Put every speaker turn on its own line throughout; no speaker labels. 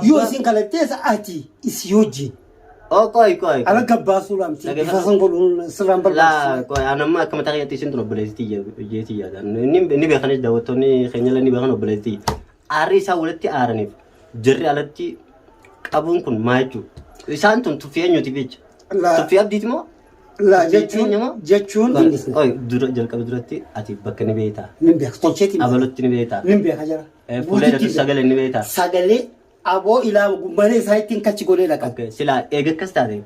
Yosin kalates ati isyoji.
Koi.
Ala gabasu lamti. Fasan kolun serambal.
La koi anamma kama takiyati sintu nobility jeti ya dan ni be khanis dawtoni khanyala ni be khano nobility. Ari sa wulati arani. Jirri alati qabun kun maaju. Isantun tufiyanyu tibich. Tufiyab ditimo?
La jechun
dura jalqaba duratti ati bakka ni beeta
nimbe tolcheti
abalutti ni beeta
nimbe hajara
fuule sagale ni beeta
sagale abo ila gumbane saitin kachi gole la
okay sila ega kastade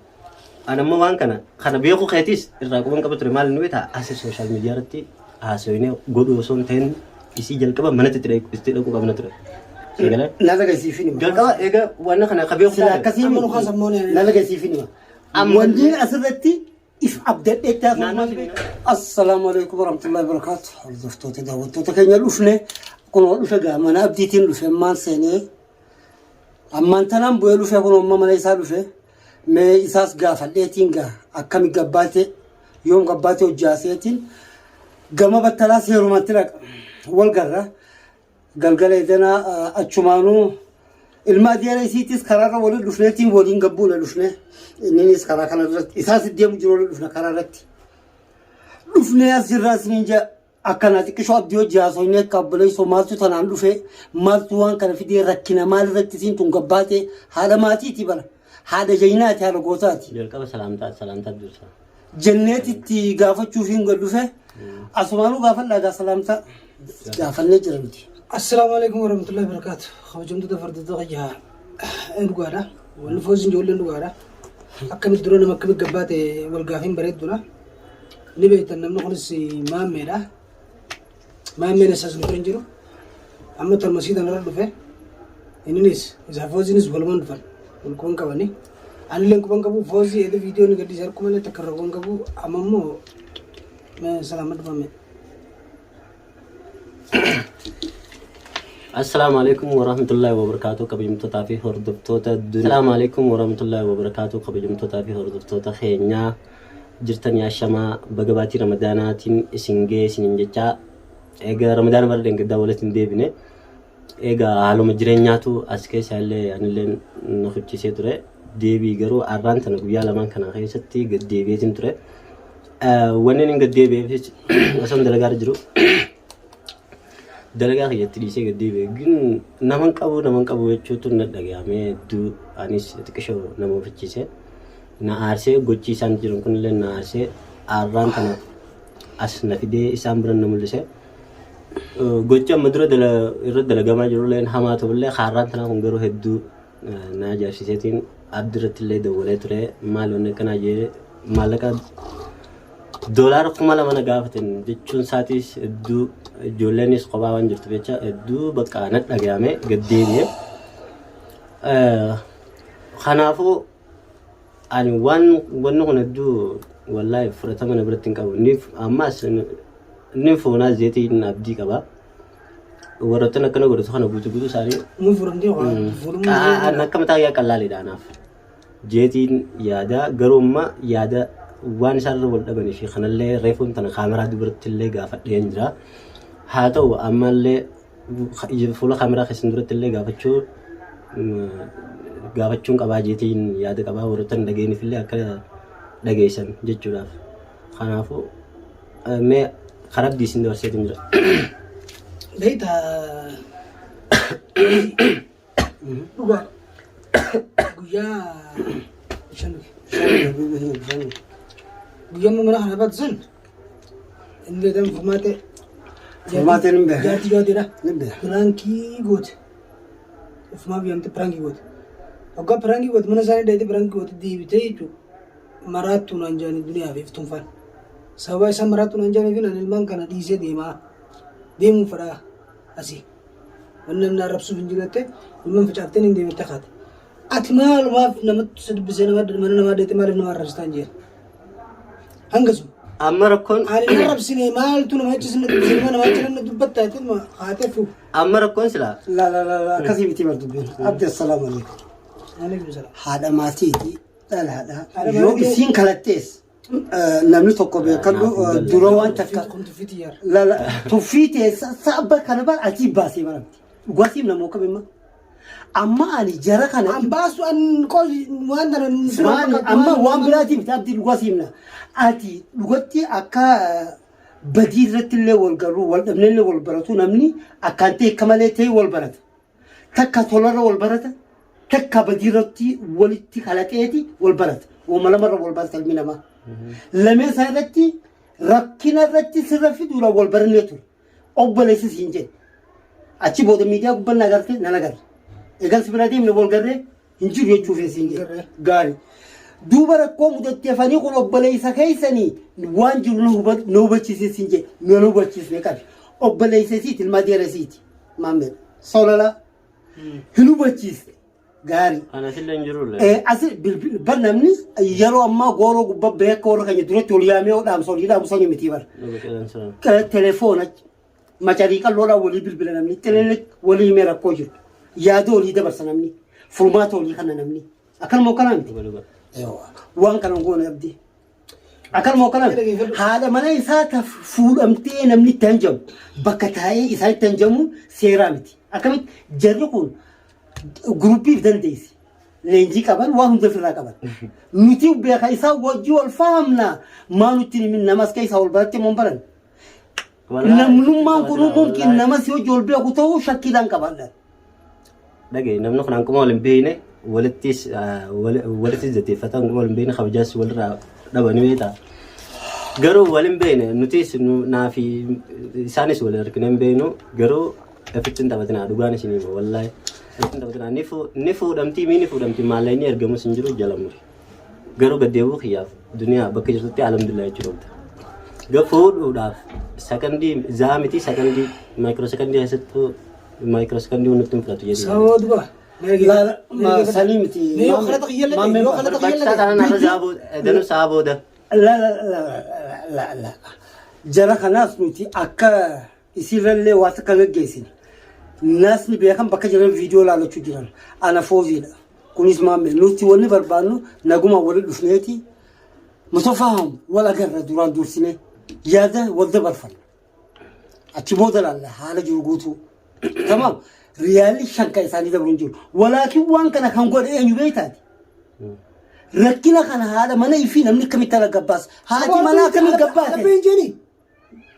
anamma wan kana beeku khetis irra quban qabatu mal ni beeta as social media ratti asoyne godo son ten isi jalqaba manati tire istida ku qabna tire sagale
la daga sifini
jalqaba ega wana kana khabeeku
sila kasimo khasamone la daga sifini wandi asrati if update data assalamu alaikum warahmatullahi wabarakatuh hordoftoota daawwattoota keenya dhufne kun dhufe gaamana abdiitiin dhufe ammaan seenee ammaan tanaan bu'ee dhufe kun amma mana isaa dhufe mee isaas gaafadheetiin gaa akkami gabbaate yoom gabbaate hojjaaseetiin gama battalaa seerumatti dhaqa wal garra galgala edanaa achumaanuu ilma diyaara isiitis karaarra waliin dhufneetiin waliin gabbuuna dhufne innis karaa kana irratti isaas deemu jiru dhufna karaa irratti dhufne as jirraas ninja akkana xiqqishoo abdii hojii haasoyne qabbalee somaaltu tanaan dhufe maaltu waan kana fidee rakkina maal irratti siin tun gabbaate haala maatiiti bara haala jayinaati haala gootaati
jalqaba salaamtaa dursa
jenneetitti gaafachuuf hin dhufe asumaanuu gaafadhaa salaamtaa gaafannee jira miti.
السلام عليكم ورحمة الله وبركاته. خواجم تدفرت تغيها إندوارا والفوزين جولن إندوارا. أكمل درونا مكمل جبات والقافين بريد دولا. نبيت أن نخلص ما مينا ساس نفرنجرو. أما ترمسيد أنا رد فيه. إنيس إذا فوزين إس بالمون فن والكون كواني. أنا لين كمان كابو فوزي هذا فيديو نقدر يسار كمان تكرر كمان كابو أمامو ما سلامت بامي.
السلام عليكم ورحمة الله وبركاته كبيرة تافي هردبتوتا السلام عليكم ورحمة الله وبركاته كبيرة تافي هردبتوتا خينيا جرتني عشما بجباتي رمضاناتين سنجي سنجتا إيجا رمضان بردين كده ولا تندبني إيجا على مجرينياتو أسكيس على يعني لين نخد شيء ترى ديبي جرو أران تنقبيا لما كان خيستي قد ديبي تنترى ونين قد ديبي فيش أصلا دلقار جرو dalagaa keessatti dhiisee gadi beekin naman qabu jechuutu na dhagahame du anis xiqqishoo nama ofichise na aarsee gochiisaan jiran kunillee na aarsee aarraan kana as na fidee isaan biran na mul'ise gocha amma dura irra dalagamaa jirulleen hamaa ta'ullee aarraan tana kun garuu hedduu na ajaa'ibsiiseetiin abdirrattillee dawwalee ture maal wanne kanaa jee maallaqa دولار كمالا منا قافتن ديشون ساتيس دو جولانيس قباوان جرت بيتشا دو بكانت أجامع قديمة خنافو أنا وان هنا دو والله فرطة من برتين كابو نيف أماس نيفونا زيتي نبدي كابا ورطنا كنا قرط خنا بوتو ساري
مفرندي
أنا كم تاعي كلالي داناف زيتي يادا قروما يادا وان سر ولد بني في خنالله ريفون تنا خامرة دبرت اللي قافت ينجرا هاتو أما اللي يفوله خامرة خسن دبرت اللي قافت شون كباجيتين ياد كبا ورتن دقيني في اللي أكل دقيسن جتشولا خنافو ما خراب دي سندور سيتنجرا
بيتا قويا شنو يوم من أنا بتزن إن بدم
فماته نمبه
جاتي لا برانكي قوت فما بيوم تبرانكي قوت أوكا برانكي قوت من زاني ده برانكي قوت دي بتيجو مراتو نانجاني الدنيا في فتنفان سواء سام مراتو نانجاني فينا نلمان كنا ديزه ديم فرا أسي وننا ربسو بنجلته نلمان فجأتين ديم تخات أتمال ما نمت سد بزنا ما نما ده تمال نما رستانجير هنجزو
أمركون
أنا رب سنة مال تونا ما يجلس نتبزنا ما يجلس ندبت تايتين ما خاطفه
أمركون سلا
لا كذي بتيجي بردبين عبد السلام عليكم
عليكم السلام
هذا ما تيجي لا هذا يوم سين كلاتيس نملي تقبل كله دروان تفكر
كنت في تيار
لا تفيتي صعب كنبال عتيب باسي مرمتي قاسم لما كم ما amma ani jara kana
Ambaasu an qoy waan daran
amma waan biraatiif abdii dhugaa siimna ati dhugatti akka badii irratti illee wal garuu wal dhabnee illee wal baratu namni akkaan ta'e akka malee ta'e wal barata takka tolarra wal barata takka badii irratti walitti kalaqeeti wal barata wama lamarra wal barata ilmi namaa lamee isaa irratti rakkina irratti sirra fiduudha wal barannee ture obboleessis hin jedhe achi booda miidiyaa gubbannaa agartee nan agarre eegal si bira deemne wal garree hin jiru jechuuf hin jedhe gaarii duuba rakkoo mudattee fanii kun obboleessa keessanii waan jiru nu hubachiisis hin jedhe nu hubachiisne qabi obboleessa isiiti ilma deera isiiti maammed solala hin hubachiisne gaarii
ana sillee hin jiru
as namni yeroo ammaa gooroo gubbaa beeka warra keenya duratti ol yaamee dhaamsa olii dhaamsa miti bara telefoona macarii qalloodhaan walii bilbila namni teleelek walii himee rakkoo jiru yaada olii dabarsa namni furmaata olii kana namni akkanuma akkanaa miti waan kana goone abdii akkanuma akkanaa haadha mana isaa fuudhamtee namni itti hanjamu bakka taa'ee isaa itti hanjamu seeraa miti akkamitti jarri kun guruppiif dandeessi leenjii qaban waan hunda ofirraa qaban nuti beeka isaa wajjii wal fahamna maa nutti himin namas ka isaa wal baratte mon baran namnummaan kun mumkin namas yoo wal beeku ta'uu shakkiidhaan qabaadhaan
dhagee namni kun hanquma wal hin beekne walittis jateeffatan wal hin beekne kabajaas walirraa dhabanii beektaa garuu wal hin beekne nutis naa fi isaanis wal harkine hin beeknu garuu ofitti hin taphatinaa dhugaan isinii wallaahi ofitti hin taphatinaa ni fuudhamtii miini fuudhamtii maallee inni ergamus hin jiru jalamu garuu gaddeebuu kiyyaaf duniyaa bakka jirtutti alhamdulillah jechuudha ga fuudhuudhaaf sakandii zaamiti sakandii maayikiroo sakandii keessattuu maayikiroo sakandii nutti hin fudhatu jedhee
sawoodba
ما سليمتي لا لا لا لا جرى خلاص نتي أكا يصير اللي واتك الجيسين الناس اللي بيكم بكجر الفيديو لا تجرن أنا فوزي لا كونيس ما من نتي وني بربانو نقوم أول الفنيتي متفاهم ولا جرى دوران دورسينه ياده ولد برفن أتبود لا هذا جوجوتو تمام ريالي شنكا إساني دبرونجو ولكن وان كان كنقول إيه يبيتات ركنا كان هذا ما نيفين من كم تلقباس هذه ما ناكم القباس
أنا بيجيني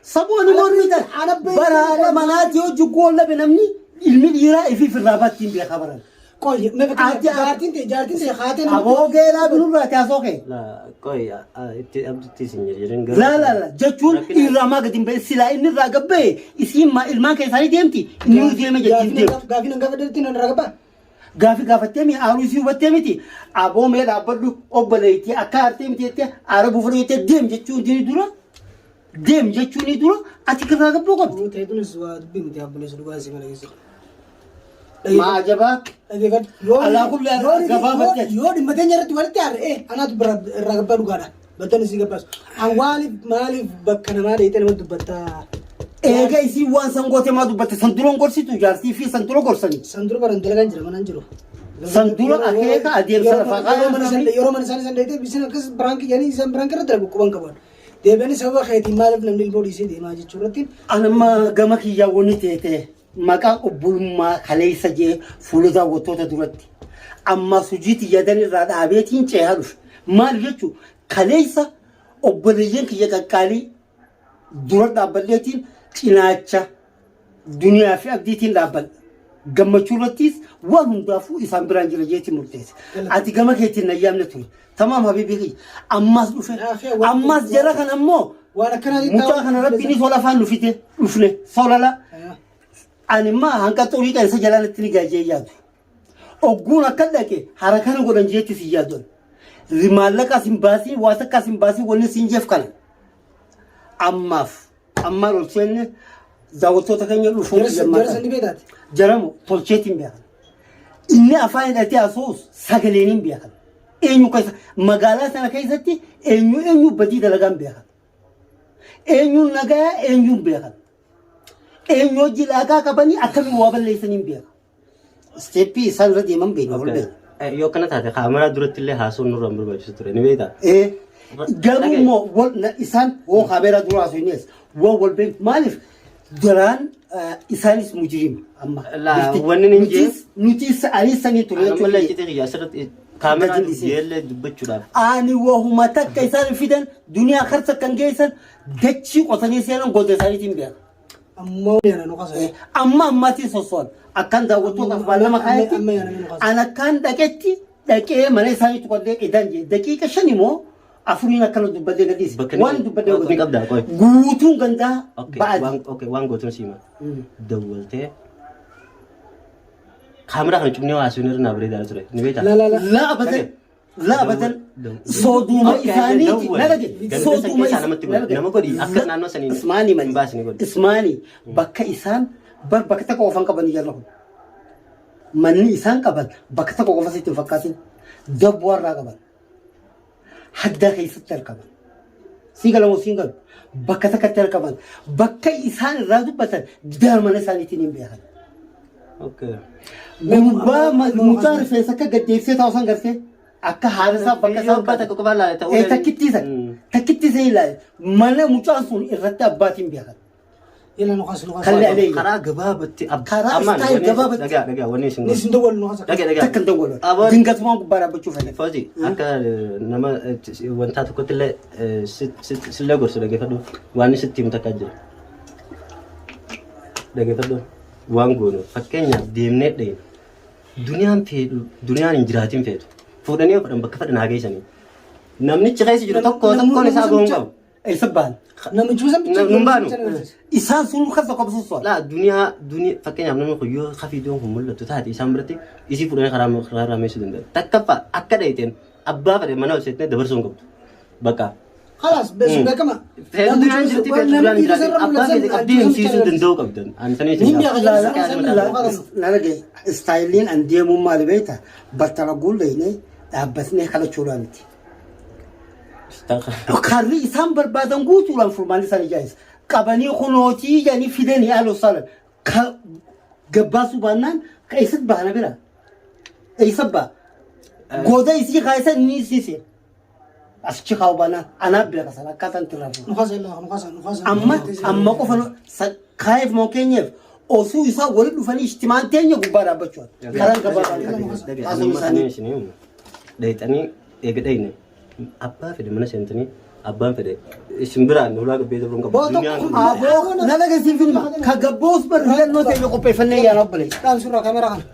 سبوني مورنيدا برا لا منات يوجو قول لا بنمني المديرة في الرابط تيم بخبرنا
كوي ما بكتير جارتين تي خاتين
أبو جيلا بنور كاسوكي
لا كوي أبدي سنجرين
لا لا لا جتون إيرما قديم بس سلا إن الرقبة إسيم ما إلما كيساري ديمتي نيوز ديم جتين
غافين غافدتين الرقبة
غافتمي أروسي وبتمتي أبو ميل أبدو أبليتي أكارتمتي تي أربو فريتي ديم جتون ديني دورا ديم جتون دورا أتكر الرقبة قط
تهدون الزواج بيمتي أبلي سلوكاسي ملاكسي
ما عجبك؟
على كل يود مدين يرد ولد يار إيه أنا تبر الرقبة لقانا بدنا سيجا بس أوالي مالي بكنا ما ريتنا ما دبتا
إيه كيسي وان سانغوتي ما دبتا سندرون قرصي تجارتي في سندرون قرصني
سندرو برندل كان جرا ما ننجرو
سندرون أكيد أدير سلفاقا
يورو من سنة سنة بيسنا كس برانك يعني إنسان برانك رد ربو كمان كمان ديبني سوا خيتي مالف نمني البودي سيدي ما جت شورتين
أنا ما جمك يجاوني تيته maqaa obbulummaa kaleessa jee fuulota wattoota duratti amma sujiiti yadan irraa dhaabeetiin ceehaa dhufe maal jechuun kaleessa obboleeyyan kiyya qaqqaalii dura dhaabballeetiin cinaacha duniyaa fi abdiitiin dhaabbal gammachuu irrattis waan hundaafuu isaan biraan jira jeetiin murteesse ati gama keetiin nayyaamne ture tamaam habiibii kiyya ammaas dhufe ammaas jara kan ammoo mucaa kana rabbiinis ol afaan dhufne solala أنا ما هنكتوري كان سجلان التنيجا جياد أقول أكلك حركة نقولن جيت سيادون رمالك أسم باسي واسك أسم باسي ونسينجف كان أما رولشين زاوتو تكني لوفون جرامو تولشيتين بيها إني أفاين أتي أسوس سجلينين بيها إنيو كيس مقالة سنة كيستي إنيو بديد لغام بيها إنيو نجا إنيو بيها إنه جلاكا كبني أكمل وابل ليسنين بيا ستيبي سالفة من بينه ولا
يو كانت هذه خامرة درت اللي حاسون نور أمبر بجسد ترى نبيدا
إيه جابوا مو ولا إنسان هو خبرة دراسة الناس وول بين مالف دران isaanis mujrima amma.
Wanni inni
nuti ani sanii ture
jechuudha. Amma lachite kiyya asirratti kaameraan yeellee dubbachuudhaaf.
Ani wahuma takka isaan fidan duniyaa karsa kan geessan dachii qotanii seenan goota isaaniitiin beeka. Amma ammaatiin sossoon akkan daawwattootaaf baallama kaayatti an akkaan dhaqee mana isaaniitti qodee qidaan jee daqiiqa 5 moo 4 akkana dubbadee gadhiise waan dubbadee guutuun gandaa
ba'aati. Waan gootuun siima dawwaltee kaameraa kana cufnee haasawni irra naa bareedaa ture ni beektaa?
La abadan sooduma isaaniiti nagade sooduma
nama godhi akka naannoo saniin
ismaanii bakka isaan bakka takka qofan qaban jarra kun manni isaan qaban bakka takka qofa sitti fakkaatin dabbu warraa qaban hadda keessatti argaman sigalamoo singal bakka takkatti argaman bakka isaan irraa dubbatan darmana isaaniitiin hin beekan. Gubbaa mucaa rifeensa akka gaddeessee taa'usan gartee akka haadha bakka isaa
takka qofaa laala ta'uu
takkittiisa ilaale mana mucaan sun irratti abbaatiin beekan.
Karaa gabaabatti dhagaa wanni isin
takka hin dawwalu dingatumaan gubbaa dhaabbachuu fayyada.
Fawzi akka nama wantaa tokkotti illee sillee gorsu dhageeffadhu waan sitti himu takka jira. Dhageeffadhu waan goonu fakkeenyaaf deemnee dhahee duniyaan hin jiraatiin feetu. Fuudhanii fudhan bakka fedhan haa geessanii. Namichi keessa jiru tokkoon isaa goon qabu.
Eessa baan?
Namichi
nun baanu.
Isaan sun keessa qabsiisu.
Duniyaa fakkeenyaaf namni kun yoo hafiidoon kun mul'atu taate isaan biratti isii fuudhanii karaa raameessuu danda'u. Takkaffaa akka dhahiteen abbaa fedhe mana ol seettee dabarsuu hin qabdu. Bakka.
Halas beeksisa beekama.
Feetu duraan jirti feetu duraan jiraati. Abbaa fedhe qabdii himsiisuu danda'uu qabdan. Antanii
nalage istaayiliin an deemuun maali beektaa battala guulleeyne dhaabbatnee kadhachuudhaan miti. Karri isaan barbaadan guutuudhaan furmaanni isaan ijaarsa. Qabanii kunootii jedhanii fidanii haaloo saalan gabbaasuu baannaan ka eessatti baana bira. Eessa baa? Gooda isii kaayisan ni isiise. Asichi kaa'u baannaan anaaf bira kasan akkaataan itti raafu. Amma qofa kaayeef moo keenyeef osoo isaa walitti dhufanii ishtimaan teenya gubbaa dhaabbachuu. Karaan
gabaabaan dhayxanii eegdhayne abbaa fedhe mana seentanii abbaan fedhe isin biraan ulaa gabbee dabruun qabu.
Nala gasiin filma ka gabboos bar filannoo ta'e qopheeffannee yaala obbolee.
Dhaan suuraa kaameraa kana.